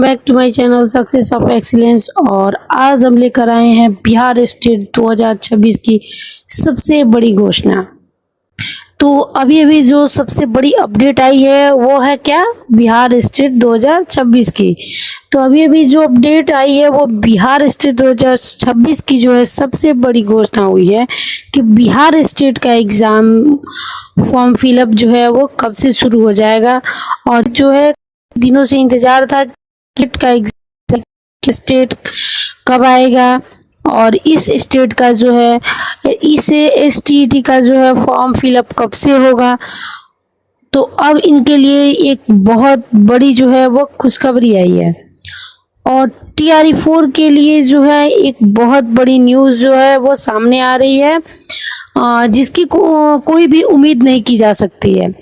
Back to my channel success of excellence. और आज हम लेकर आए हैं बिहार स्टेट 2026 की सबसे बड़ी घोषणा। तो अभी अभी जो सबसे बड़ी अपडेट आई है वो है क्या, बिहार स्टेट 2026 की। तो अभी अभी जो अपडेट आई है वो बिहार स्टेट 2026 की जो है सबसे बड़ी घोषणा हुई है कि बिहार स्टेट का एग्जाम फॉर्म फिलअप जो है वो कब से शुरू हो जाएगा। और जो है दिनों से इंतजार था किट का एग्जाम स्टेट कब आएगा और इस स्टेट का जो है इस STET का जो है फॉर्म फिलअप कब से होगा। तो अब इनके लिए एक बहुत बड़ी जो है वो खुशखबरी आई है। और TRE4 के लिए जो है एक बहुत बड़ी न्यूज़ जो है वो सामने आ रही है, जिसकी कोई भी उम्मीद नहीं की जा सकती है।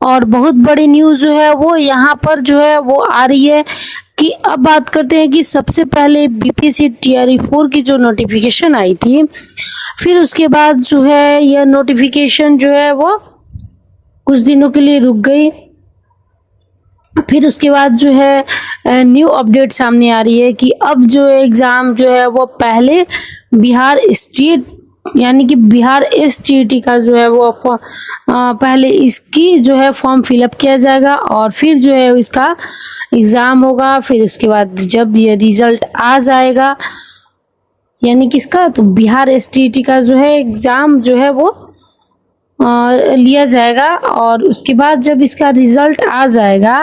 और बहुत बड़ी न्यूज़ जो है वो यहाँ पर जो है वो आ रही है कि अब बात करते हैं कि सबसे पहले BPSC TRE4 की जो नोटिफिकेशन आई थी, फिर उसके बाद जो है यह नोटिफिकेशन जो है वो कुछ दिनों के लिए रुक गई। फिर उसके बाद जो है न्यू अपडेट सामने आ रही है कि अब जो एग्ज़ाम जो है वो पहले बिहार स्टेट यानी कि बिहार STET का जो है वो पहले इसकी जो है फॉर्म फिलअप किया जाएगा और फिर जो है इसका एग्ज़ाम होगा। फिर उसके बाद जब ये रिज़ल्ट आ जाएगा यानी कि इसका, तो बिहार STET का जो है एग्ज़ाम जो है वो लिया जाएगा। और उसके बाद जब इसका रिज़ल्ट आ जाएगा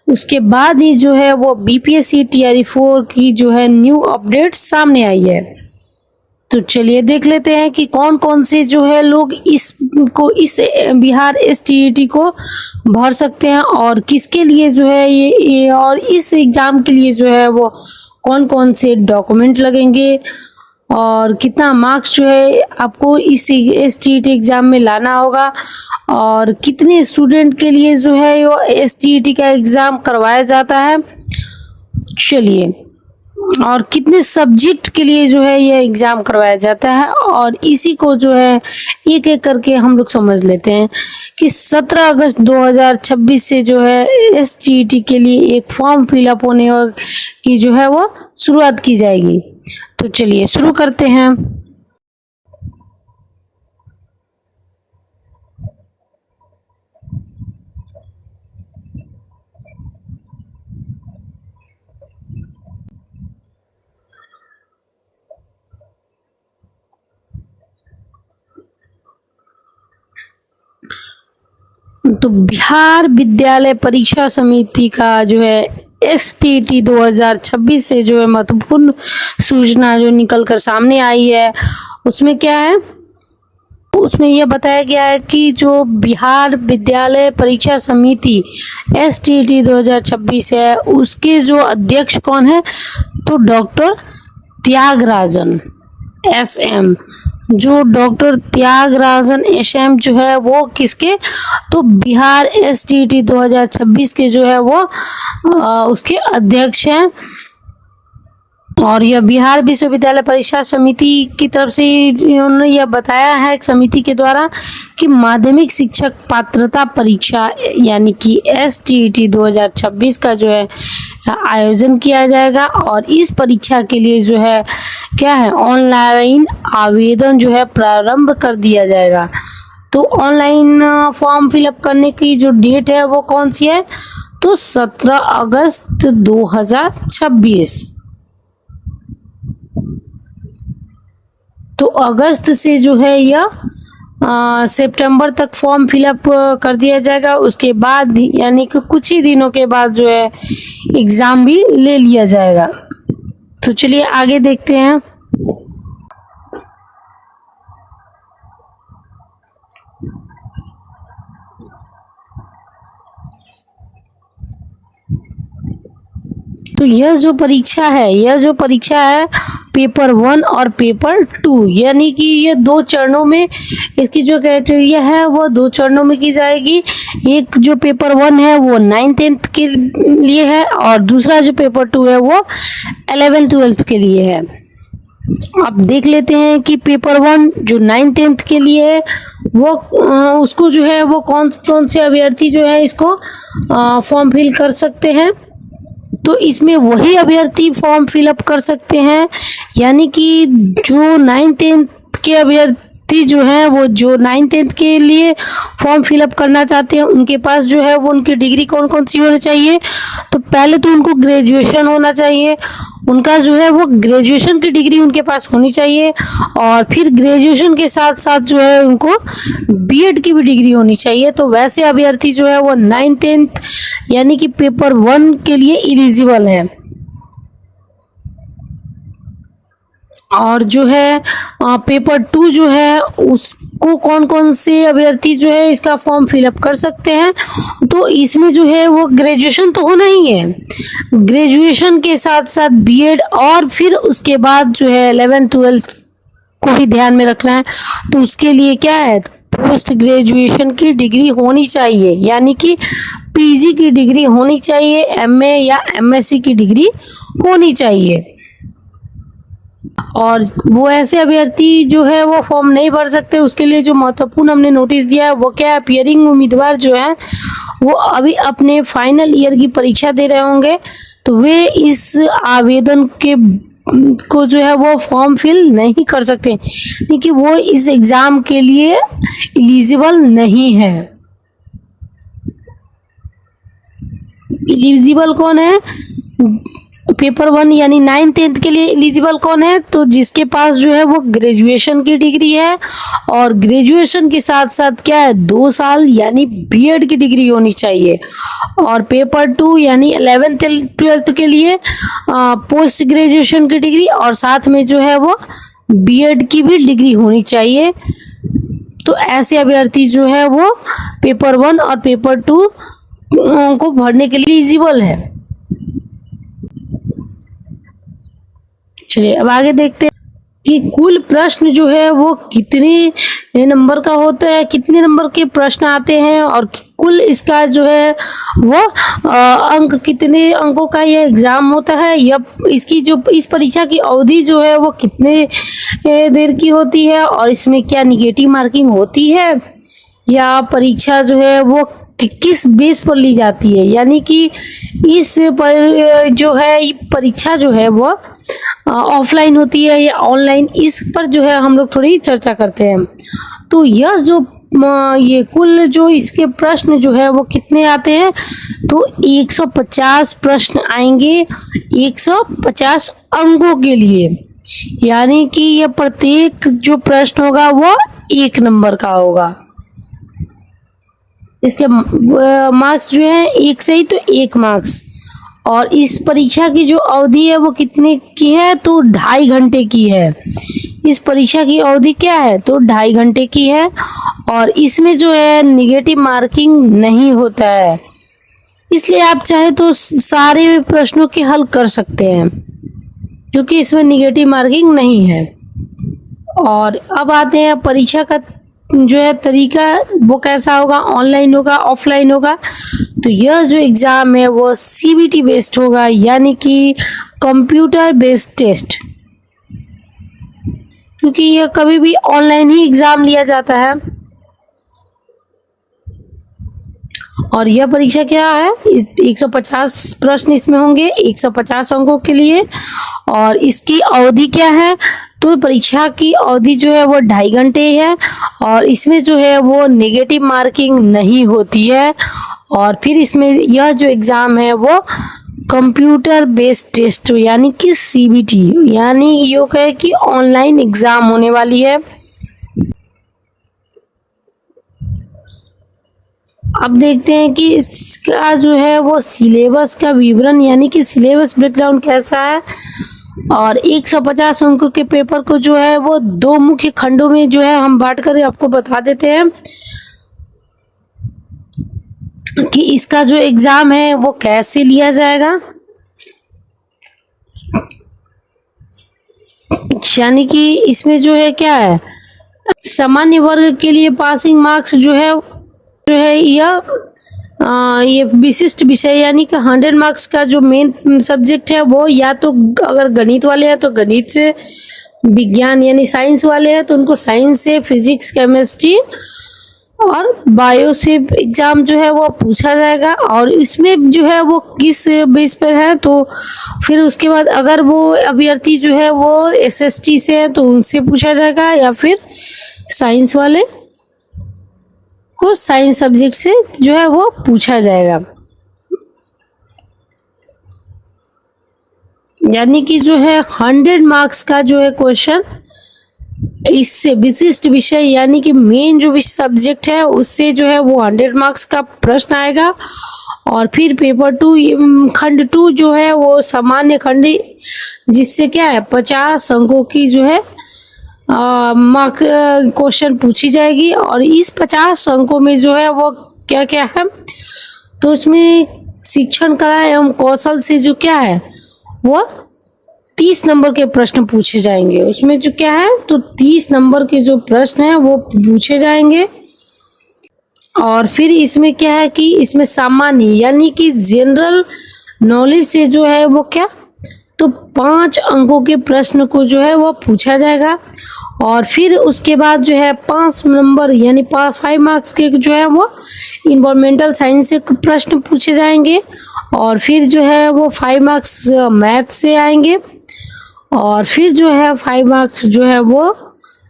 उसके बाद ही जो है वो BPSC TRE4 की जो है न्यू अपडेट सामने आई है। तो चलिए देख लेते हैं कि कौन कौन से जो है लोग इस बिहार STET को भर सकते हैं और किसके लिए जो है ये और इस एग्ज़ाम के लिए जो है वो कौन कौन से डॉक्यूमेंट लगेंगे और कितना मार्क्स जो है आपको इस STET एग्ज़ाम में लाना होगा और कितने स्टूडेंट के लिए जो है वो STET का एग्ज़ाम करवाया जाता है। चलिए, और कितने सब्जेक्ट के लिए जो है ये एग्ज़ाम करवाया जाता है और इसी को जो है एक एक करके हम लोग समझ लेते हैं कि 17 अगस्त 2026 से जो है STET के लिए एक फॉर्म फिलअप होने की जो है वो शुरुआत की जाएगी। तो चलिए शुरू करते हैं। तो बिहार विद्यालय परीक्षा समिति का जो है STET 2026 से जो है महत्वपूर्ण सूचना जो निकल कर सामने आई है, उसमें क्या है, उसमें यह बताया गया है कि जो बिहार विद्यालय परीक्षा समिति STET 2026 है उसके जो अध्यक्ष कौन है, तो डॉक्टर त्यागराजन SM। जो डॉक्टर त्यागराजन SM जो है वो किसके, तो बिहार STET 2026 के जो है वो उसके अध्यक्ष हैं। और यह बिहार विश्वविद्यालय परीक्षा समिति की तरफ से इन्होंने यह बताया है एक समिति के द्वारा कि माध्यमिक शिक्षक पात्रता परीक्षा यानी कि STET 2026 का जो है आयोजन किया जाएगा। और इस परीक्षा के लिए जो है क्या है, ऑनलाइन आवेदन जो है प्रारंभ कर दिया जाएगा। तो ऑनलाइन फॉर्म फिलअप करने की जो डेट है वो कौन सी है, तो 17 अगस्त 2026। तो अगस्त से जो है यह सितंबर तक फॉर्म फिलअप कर दिया जाएगा। उसके बाद यानी कि कुछ ही दिनों के बाद जो है एग्ज़ाम भी ले लिया जाएगा। तो चलिए आगे देखते हैं। तो यह जो परीक्षा है पेपर 1 और पेपर 2 यानी कि ये 2 चरणों में इसकी जो क्राइटेरिया है वो 2 चरणों में की जाएगी। एक जो पेपर 1 है वो 9th-10th के लिए है और दूसरा जो पेपर 2 है वो 11th-12th के लिए है। अब देख लेते हैं कि पेपर 1 जो 9th-10th के लिए है वो उसको जो है वो कौन कौन से अभ्यर्थी जो है इसको फॉर्म फिल कर सकते हैं। तो इसमें वही अभ्यर्थी फॉर्म फिलअप कर सकते हैं, यानी कि जो 9th-10th के अभ्यर्थी जो हैं वो जो 9th-10th के लिए फॉर्म फिलअप करना चाहते हैं उनके पास जो है वो उनकी डिग्री कौन कौन सी होनी चाहिए। तो पहले तो उनको ग्रेजुएशन होना चाहिए, उनका जो है वो ग्रेजुएशन की डिग्री उनके पास होनी चाहिए, और फिर ग्रेजुएशन के साथ साथ जो है उनको बीएड की भी डिग्री होनी चाहिए। तो वैसे अभ्यर्थी जो है वो 9th-10th यानी कि पेपर 1 के लिए एलिजिबल है। और जो है पेपर 2 जो है उसको कौन कौन से अभ्यर्थी जो है इसका फॉर्म फिलअप कर सकते हैं। तो इसमें जो है वो ग्रेजुएशन तो होना ही है, ग्रेजुएशन के साथ साथ बीएड, और फिर उसके बाद जो है 11th-12th को भी ध्यान में रखना है। तो उसके लिए क्या है, पोस्ट ग्रेजुएशन की डिग्री होनी चाहिए, यानी कि पीजी की डिग्री होनी चाहिए, एमए या एमएससी की डिग्री होनी चाहिए। और वो ऐसे अभ्यर्थी जो है वो फॉर्म नहीं भर सकते, उसके लिए जो महत्वपूर्ण हमने नोटिस दिया है वो क्या है, अपीयरिंग उम्मीदवार जो है वो अभी अपने फाइनल ईयर की परीक्षा दे रहे होंगे, तो वे इस आवेदन के को जो है वो फॉर्म फिल नहीं कर सकते, क्योंकि वो इस एग्जाम के लिए एलिजिबल नहीं है। एलिजिबल कौन है, पेपर 1 यानी 9th-10th के लिए एलिजिबल कौन है, तो जिसके पास जो है वो ग्रेजुएशन की डिग्री है, और ग्रेजुएशन के साथ साथ क्या है 2 साल यानी बीएड की डिग्री होनी चाहिए। और पेपर 2 यानी 11th-12th के लिए पोस्ट ग्रेजुएशन की डिग्री, और साथ में जो है वो बीएड की भी डिग्री होनी चाहिए। तो ऐसे अभ्यर्थी जो है वो पेपर 1 और पेपर 2 को भरने के लिए एलिजिबल है। चलिए अब आगे देखते हैं कि कुल प्रश्न जो है वो कितने नंबर का होता है, कितने नंबर के प्रश्न आते हैं, और कुल इसका जो है वो अंक कितने अंकों का ये एग्जाम होता है, या इसकी जो इस परीक्षा की अवधि जो है वो कितने देर की होती है, और इसमें क्या निगेटिव मार्किंग होती है, या परीक्षा जो है वो किस बेस पर ली जाती है, यानी कि इस पर जो है ये परीक्षा जो है वो ऑफलाइन होती है या ऑनलाइन, इस पर जो है हम लोग थोड़ी चर्चा करते हैं। तो यह जो ये कुल जो इसके प्रश्न जो है वो कितने आते हैं, तो 150 प्रश्न आएंगे 150 अंकों के लिए, यानी कि यह प्रत्येक जो प्रश्न होगा वो 1 नंबर का होगा। इसके मार्क्स जो है 1 से ही तो 1 मार्क्स। और इस परीक्षा की जो अवधि है वो कितने की है, तो 2.5 घंटे की है। इस परीक्षा की अवधि क्या है, तो 2.5 घंटे की है, और इसमें जो है निगेटिव मार्किंग नहीं होता है, इसलिए आप चाहे तो सारे प्रश्नों के हल कर सकते हैं, क्योंकि इसमें निगेटिव मार्किंग नहीं है। और अब आते हैं परीक्षा का जो है तरीका वो कैसा होगा, ऑनलाइन होगा ऑफलाइन होगा। तो यह जो एग्जाम है वो सीबीटी बेस्ड होगा, यानी कि कंप्यूटर बेस्ड टेस्ट, क्योंकि यह कभी भी ऑनलाइन ही एग्जाम लिया जाता है। और यह परीक्षा क्या है, 150 प्रश्न इसमें होंगे 150 अंकों के लिए, और इसकी अवधि क्या है, तो परीक्षा की अवधि जो है वो 2.5 घंटे है, और इसमें जो है वो नेगेटिव मार्किंग नहीं होती है। और फिर इसमें यह जो एग्जाम है वो कंप्यूटर बेस्ड टेस्ट यानी कि सीबीटी, यानी ये कहे कि ऑनलाइन एग्जाम होने वाली है। अब देखते हैं कि इसका जो है वो सिलेबस का विवरण यानी कि सिलेबस ब्रेकडाउन कैसा है। और 150 अंकों के पेपर को जो है वो 2 मुख्य खंडों में जो है हम बांट कर आपको बता देते हैं कि इसका जो एग्जाम है वो कैसे लिया जाएगा। यानी कि इसमें जो है क्या है, सामान्य वर्ग के लिए पासिंग मार्क्स जो है ये विशिष्ट विषय यानी कि 100 मार्क्स का जो मेन सब्जेक्ट है वो या तो अगर गणित वाले हैं तो गणित से विज्ञान यानी साइंस वाले हैं तो उनको साइंस से, फिजिक्स, केमिस्ट्री और बायो से एग्जाम जो है वो पूछा जाएगा। और इसमें जो है वो किस बेस पर है, तो फिर उसके बाद अगर वो अभ्यर्थी जो है वो एसएसटी से है तो उनसे पूछा जाएगा, या फिर साइंस वाले को साइंस सब्जेक्ट से जो है वो पूछा जाएगा। यानी कि जो है 100 मार्क्स का जो है क्वेश्चन इससे विशिष्ट विषय यानी कि मेन जो सब्जेक्ट है उससे जो है वो 100 मार्क्स का प्रश्न आएगा। और फिर पेपर 2 खंड 2 जो है वो सामान्य खंड, जिससे क्या है 50 अंकों की जो है मार्क क्वेश्चन पूछी जाएगी। और इस 50 अंकों में जो है वो क्या क्या है, तो उसमें शिक्षण कला एवं कौशल से जो क्या है वो 30 नंबर के प्रश्न पूछे जाएंगे। उसमें जो क्या है तो 30 नंबर के जो प्रश्न है वो पूछे जाएंगे। और फिर इसमें क्या है कि इसमें सामान्य यानी कि जनरल नॉलेज से जो है वो क्या, तो 5 अंकों के प्रश्न को जो है वो पूछा जाएगा। और फिर उसके बाद जो है 5 नंबर यानी 5 मार्क्स के जो है वो इन्वायरमेंटल साइंस से प्रश्न पूछे जाएंगे। और फिर जो है वो 5 मार्क्स मैथ से आएंगे। और फिर जो है 5 मार्क्स जो है वो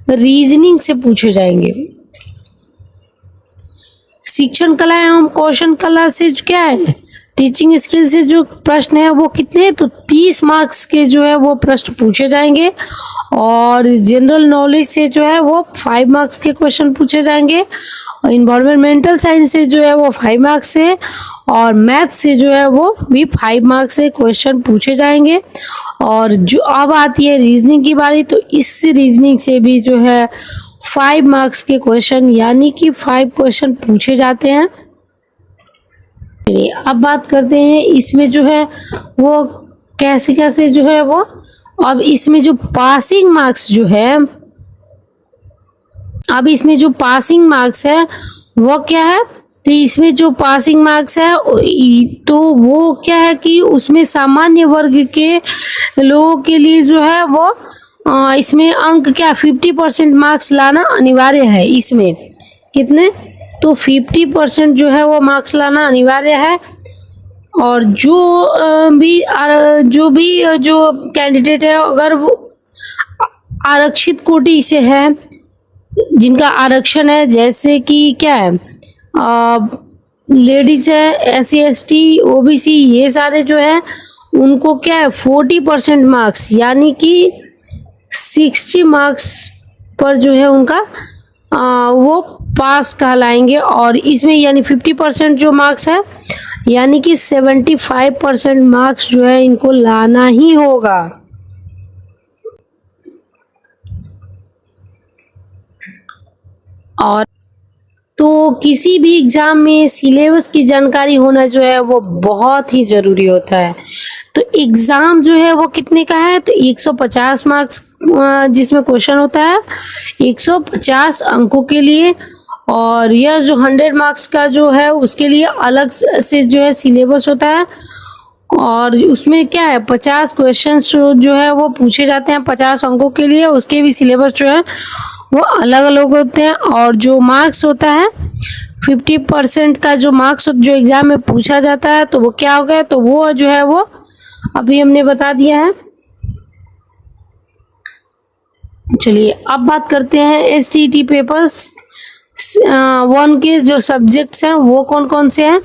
रीजनिंग से पूछे जाएंगे। शिक्षण कला एवं कौशल कला से क्या है, टीचिंग स्किल से जो प्रश्न है वो कितने, तो 30 मार्क्स के जो है वो प्रश्न पूछे जाएंगे। और जनरल नॉलेज से जो है वो 5 मार्क्स के क्वेश्चन पूछे जाएंगे। और इन्वायरमेंटल साइंस से जो है वो 5 मार्क्स से, और मैथ से जो है वो भी 5 मार्क्स से क्वेश्चन पूछे जाएंगे। और जो अब आती है रीजनिंग की बारी, तो इस रीजनिंग से भी जो है 5 मार्क्स के क्वेश्चन यानी कि 5 क्वेश्चन पूछे जाते हैं। अब बात करते हैं इसमें जो है वो कैसे कैसे जो है वो, अब इसमें जो पासिंग मार्क्स जो है, अब इसमें जो पासिंग मार्क्स है वो क्या है, तो इसमें जो पासिंग मार्क्स है तो वो क्या है कि उसमें सामान्य वर्ग के लोगों के लिए जो है वो इसमें अंक क्या 50% मार्क्स लाना अनिवार्य है। इसमें कितने, तो 50% जो है वो मार्क्स लाना अनिवार्य है। और जो कैंडिडेट है अगर वो आरक्षित कोटि से है, जिनका आरक्षण है, जैसे कि क्या है लेडीज है, एससी एसटी ओबीसी, ये सारे जो है उनको क्या है 40% मार्क्स यानी कि 60 मार्क्स पर जो है उनका वो पास कहलाएंगे। और इसमें यानी 50% जो मार्क्स है यानी कि 75% मार्क्स जो है इनको लाना ही होगा। और तो किसी भी एग्जाम में सिलेबस की जानकारी होना जो है वो बहुत ही जरूरी होता है। तो एग्जाम जो है वो कितने का है, तो 150 मार्क्स जिसमें क्वेश्चन होता है 150 अंकों के लिए। और यह जो 100 मार्क्स का जो है उसके लिए अलग से जो है सिलेबस होता है। और उसमें क्या है 50 क्वेश्चंस जो है वो पूछे जाते हैं 50 अंकों के लिए, उसके भी सिलेबस जो है वो अलग अलग होते हैं। और जो मार्क्स होता है 50% का जो मार्क्स जो एग्जाम में पूछा जाता है तो वो क्या हो गया, तो वो जो है वो अभी हमने बता दिया है। चलिए अब बात करते हैं एसटीईटी पेपर्स 1 के जो सब्जेक्ट्स हैं वो कौन कौन से हैं।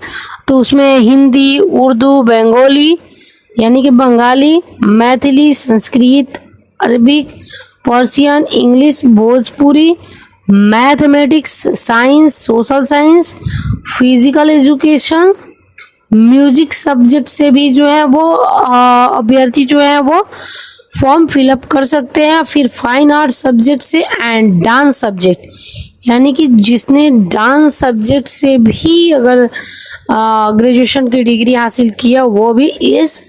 तो उसमें हिंदी, उर्दू, बंगाली यानी कि Bengali, Maithili, Sanskrit, Arabic, Persian, English, Bhojpuri, mathematics, science, social science, physical education, music subject से भी जो है वो अभ्यर्थी जो है वो फॉर्म फिलअप कर सकते हैं। फिर फाइन आर्ट सब्जेक्ट से एंड डांस सब्जेक्ट यानी कि जिसने डांस सब्जेक्ट से भी अगर ग्रेजुएशन की डिग्री हासिल किया वो भी इस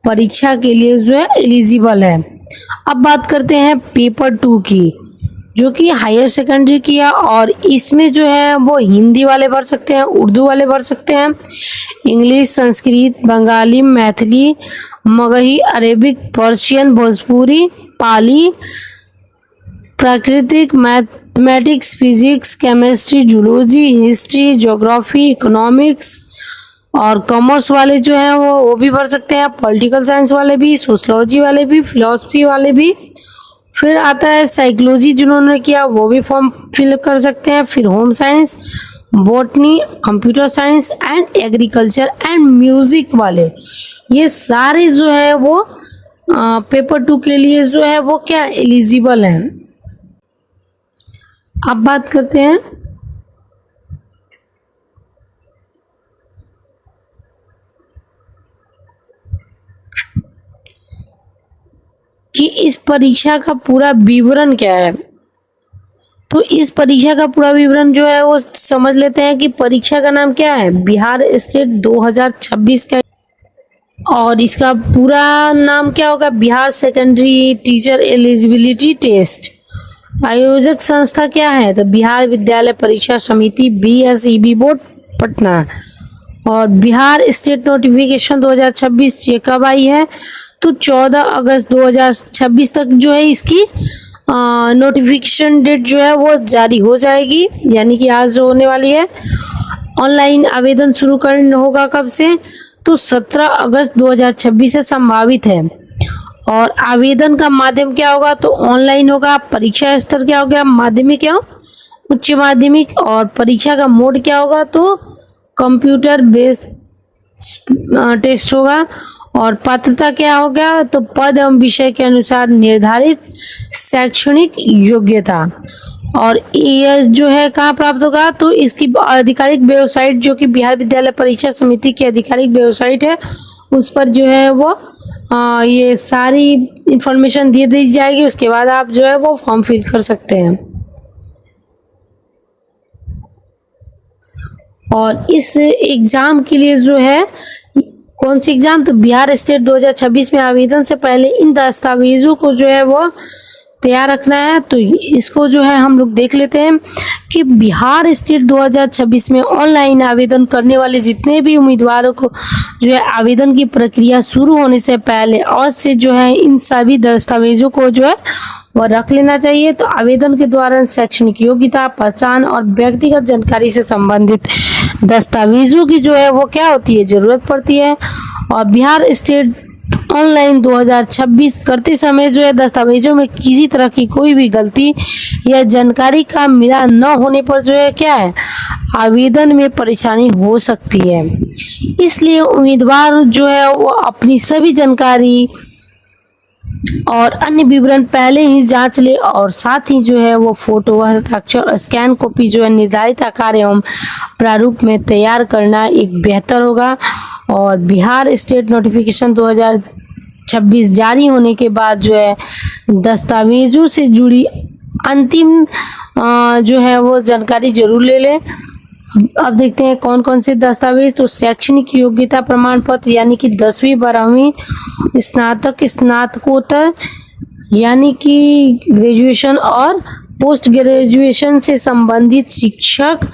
परीक्षा के लिए जो है एलिजिबल है। अब बात करते हैं पेपर 2 की, जो कि हायर सेकेंडरी की है। और इसमें जो है वो हिंदी वाले भर सकते हैं, उर्दू वाले भर सकते हैं, English, Sanskrit, Bengali, Maithili, Magahi, Arabic, Persian, Bhojpuri, Pali, प्राकृतिक, mathematics, physics, chemistry, zoology, history, geography, economics और कॉमर्स वाले जो हैं वो भी भर सकते हैं। पॉलिटिकल साइंस वाले भी, सोशलॉजी वाले भी, फिलोसफी वाले भी। फिर आता है साइकोलॉजी, जिन्होंने किया वो भी फॉर्म फिल कर सकते हैं। फिर home science, botany, computer science and agriculture and music वाले, ये सारे जो है वो पेपर 2 के लिए जो है वो क्या एलिजिबल हैं। अब बात करते हैं कि इस परीक्षा का पूरा विवरण क्या है। तो इस परीक्षा का पूरा विवरण जो है वो समझ लेते हैं कि परीक्षा का नाम क्या है, बिहार स्टेट 2026 का, और इसका पूरा नाम क्या होगा, Bihar secondary teacher eligibility test. आयोजक संस्था क्या है, तो बिहार विद्यालय परीक्षा समिति, BSEB बोर्ड पटना। और बिहार स्टेट नोटिफिकेशन 2026 ये कब आई है, तो 14 अगस्त 2026 तक जो है इसकी नोटिफिकेशन डेट जो है वो जारी हो जाएगी, यानी कि आज जो होने वाली है। ऑनलाइन आवेदन शुरू करना होगा कब से, तो 17 अगस्त 2026 से संभावित है। और आवेदन का माध्यम क्या होगा, तो ऑनलाइन होगा। परीक्षा स्तर क्या हो गया, माध्यमिक या उच्च माध्यमिक। और परीक्षा का मोड क्या होगा, तो कंप्यूटर बेस्ड टेस्ट होगा। और पात्रता क्या हो गया, तो पद एवं विषय के अनुसार निर्धारित शैक्षणिक योग्यता। और ये जो है कहाँ प्राप्त होगा, तो इसकी आधिकारिक वेबसाइट जो कि बिहार विद्यालय परीक्षा समिति की आधिकारिक वेबसाइट है, उस पर जो है वो ये सारी इंफॉर्मेशन दे दी जाएगी। उसके बाद आप जो है वो फॉर्म फिल कर सकते हैं। और इस एग्जाम के लिए जो है, कौन सी एग्जाम, तो बिहार स्टेट 2026 में आवेदन से पहले इन दस्तावेजों को जो है वो तैयार रखना है। तो इसको जो है हम लोग देख लेते हैं कि बिहार स्टेट 2026 में ऑनलाइन आवेदन करने वाले जितने भी उम्मीदवारों को जो है आवेदन की प्रक्रिया शुरू होने से पहले और से जो है इन सभी दस्तावेजों को जो है वह रख लेना चाहिए। तो आवेदन के दौरान शैक्षणिक योग्यता, पहचान और व्यक्तिगत जानकारी से संबंधित दस्तावेजों की जो है वो क्या होती है, जरूरत पड़ती है। और बिहार स्टेट ऑनलाइन 2026 करते समय जो है दस्तावेजों में किसी तरह की कोई भी गलती या जानकारी का मिला न होने पर जो है क्या है, आवेदन में परेशानी हो सकती है। इसलिए उम्मीदवार जो है वो अपनी सभी जानकारी और अन्य विवरण पहले ही जांच ले, और साथ ही जो है वो फोटो, हस्ताक्षर, स्कैन कॉपी जो है निर्धारित आकार एवं प्रारूप में तैयार करना एक बेहतर होगा। और बिहार स्टेट नोटिफिकेशन 2026 जारी होने के बाद जो है दस्तावेजों से जुड़ी अंतिम जो है वो जानकारी जरूर ले लें। अब देखते हैं कौन कौन से दस्तावेज। तो शैक्षणिक योग्यता प्रमाण पत्र यानी कि 10वीं 12वीं, स्नातक, स्नातकोत्तर यानी कि ग्रेजुएशन और पोस्ट ग्रेजुएशन से संबंधित शिक्षक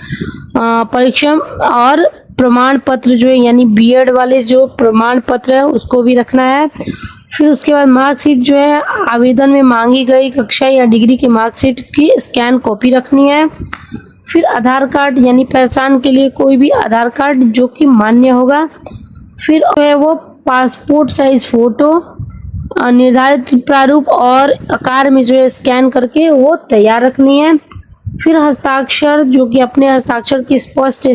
परीक्षा और प्रमाण पत्र जो है यानी बीएड वाले जो प्रमाण पत्र है उसको भी रखना है। फिर उसके बाद मार्कशीट जो है आवेदन में मांगी गई कक्षा या डिग्री की मार्कशीट की स्कैन कॉपी रखनी है। फिर आधार कार्ड यानी पहचान के लिए कोई भी आधार कार्ड जो कि मान्य होगा। फिर है वो पासपोर्ट साइज फोटो निर्धारित प्रारूप और आकार में जो है स्कैन करके वो तैयार रखनी है। फिर हस्ताक्षर जो कि अपने हस्ताक्षर की स्पष्ट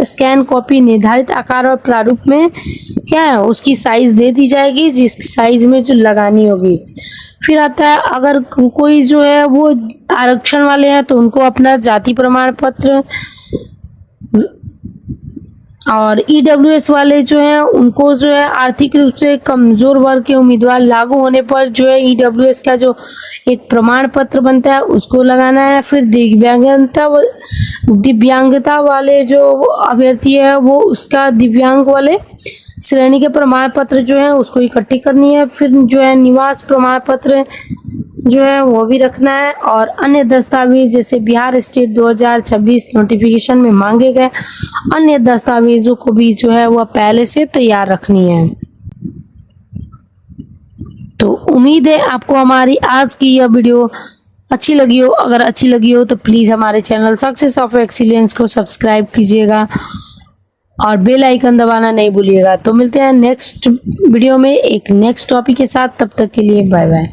स्कैन कॉपी निर्धारित आकार और प्रारूप में क्या है उसकी साइज दे दी जाएगी जिस साइज में जो लगानी होगी। फिर आता है अगर कोई जो है वो आरक्षण वाले हैं तो उनको अपना जाति प्रमाण पत्र, और ईडब्ल्यूएस वाले जो हैं उनको जो है आर्थिक रूप से कमजोर वर्ग के उम्मीदवार लागू होने पर जो है ईडब्ल्यूएस का जो एक प्रमाण पत्र बनता है उसको लगाना है। फिर दिव्यांगता वाले जो अभ्यर्थी है वो उसका दिव्यांग वाले श्रेणी के प्रमाण पत्र जो है उसको इकट्ठी करनी है। फिर जो है निवास प्रमाण पत्र जो है वो भी रखना है, और अन्य दस्तावेज जैसे बिहार स्टेट 2026 नोटिफिकेशन में मांगे गए अन्य दस्तावेजों को भी जो है वह पहले से तैयार रखनी है। तो उम्मीद है आपको हमारी आज की यह वीडियो अच्छी लगी हो, अगर अच्छी लगी हो तो प्लीज़ हमारे चैनल सक्सेस ऑफ एक्सीलेंस को सब्सक्राइब कीजिएगा और बेल आइकन दबाना नहीं भूलिएगा। तो मिलते हैं नेक्स्ट वीडियो में एक नेक्स्ट टॉपिक के साथ, तब तक के लिए बाय बाय।